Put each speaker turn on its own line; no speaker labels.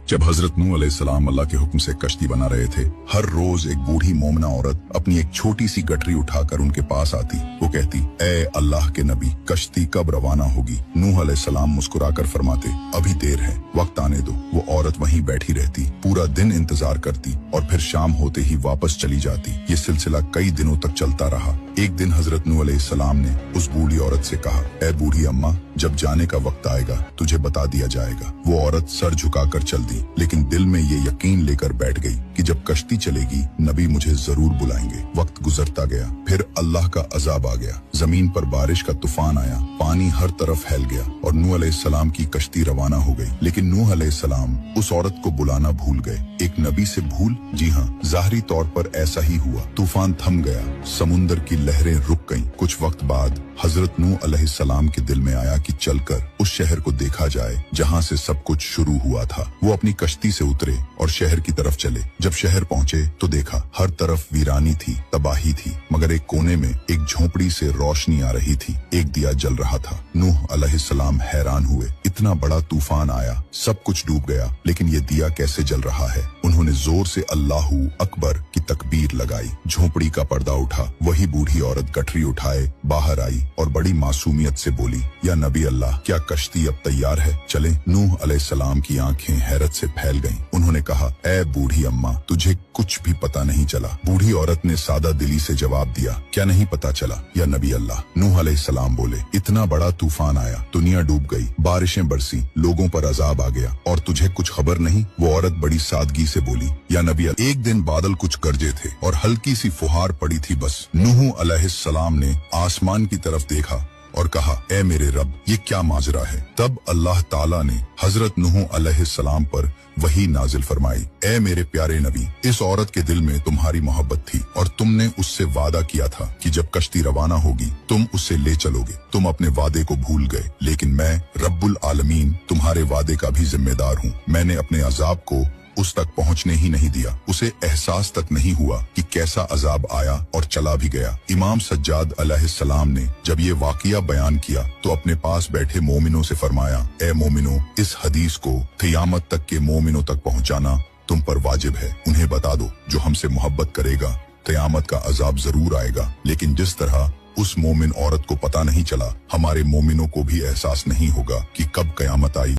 जब हजरत नूह अलैहिस्सलाम अल्लाह के हुक्म से कश्ती बना रहे थे, हर रोज एक बूढ़ी मोमना औरत अपनी एक छोटी सी गठरी उठाकर उनके पास आती। वो कहती, ए अल्लाह के नबी, कश्ती कब रवाना होगी? नूह अलैहिस्सलाम मुस्कुराकर फरमाते, अभी देर है, वक्त आने दो। वो औरत वहीं बैठी रहती, पूरा दिन इंतजार करती और फिर शाम होते ही वापस चली जाती। ये सिलसिला कई दिनों तक चलता रहा। एक दिन हजरत नूह अलैहिस्सलाम ने उस बूढ़ी औरत से कहा, ए बूढ़ी अम्मा, जब जाने का वक्त आएगा तुझे बता दिया जाएगा। वो औरत सर झुकाकर चल दी, लेकिन दिल में ये यकीन लेकर बैठ गई कि जब कश्ती चलेगी नबी मुझे जरूर बुलाएंगे। वक्त गुजरता गया, फिर अल्लाह का अजाब आ गया। जमीन पर बारिश का तूफान आया, पानी हर तरफ फैल गया और नूह अलैहिस्सलाम की कश्ती रवाना हो गई। लेकिन नूह अलैहिस्सलाम उस औरत को बुलाना भूल गए। एक नबी से भूल? जी हाँ, ज़ाहिरी तौर पर ऐसा ही हुआ। तूफान थम गया, समुंदर की लहरें रुक गईं। कुछ वक्त बाद हजरत नूह अलैहिस्सलाम के दिल में आया कि चलकर उस शहर को देखा जाए जहाँ से सब कुछ शुरू हुआ था। वो अपनी कश्ती से उतरे और शहर की तरफ चले। जब शहर पहुँचे तो देखा हर तरफ वीरानी थी, तबाही थी, मगर एक कोने में एक झोपड़ी से रोशनी आ रही थी। एक दिया जल रहा था। नूह अलैहिस्सलाम हैरान हुए, इतना बड़ा तूफान आया, सब कुछ डूब गया, लेकिन ये दिया कैसे जल रहा है? उन्होंने जोर से अल्लाहू अकबर की तकबीर लगाई। झोपड़ी का पर्दा उठा। वही बूढ़ी औरत गठरी उठाए बाहर आई और बड़ी मासूमियत से बोली, या नबी अल्लाह, क्या कश्ती अब तैयार है? चलें। नूह अलैहिस्सलाम की आंखें हैरत से फैल गईं। उन्होंने कहा, ए बूढ़ी अम्मा, तुझे कुछ भी पता नहीं चला? बूढ़ी औरत ने सादा दिली से जवाब दिया, क्या नहीं पता चला या नबी अल्लाह? नूह अलैहिस्सलाम बोले, इतना बड़ा तूफान आया, दुनिया डूब गई, बारिशें बरसी, लोगों पर अजाब आ गया और तुझे कुछ खबर नहीं? वो औरत बड़ी सादगी से बोली, या नबी अल्लाह, एक दिन बादल कुछ गरजे थे और हल्की सी फुहार पड़ी थी बस। नूह अलैहिस्सलाम ने आसमान की तरफ देखा और कहा, ए मेरे रब, ये क्या माजरा है? तब अल्लाह ताला ने हजरत नूह अलैहिस्सलाम पर वही नाजिल फरमाई, ए मेरे प्यारे नबी, इस औरत के दिल में तुम्हारी मोहब्बत थी और तुमने उससे वादा किया था कि जब कश्ती रवाना होगी तुम उससे ले चलोगे। तुम अपने वादे को भूल गए, लेकिन मैं रब्बुल आलमीन तुम्हारे वादे का भी जिम्मेदार हूँ। मैंने अपने अजाब को उस तक पहुंचने ही नहीं दिया। उसे एहसास तक नहीं हुआ कि कैसा अजाब आया और चला भी गया। इमाम सज्जाद अलैहिस्सलाम ने जब ये वाकया बयान किया तो अपने पास बैठे मोमिनों से फरमाया, ए मोमिनों, इस हदीस को क़यामत तक के मोमिनों तक पहुंचाना तुम पर वाजिब है। उन्हें बता दो, जो हमसे मोहब्बत करेगा क़यामत का अजाब जरूर आएगा, लेकिन जिस तरह उस मोमिन औरत को पता नहीं चला, हमारे मोमिनों को भी एहसास नहीं होगा कि कब क़यामत आई।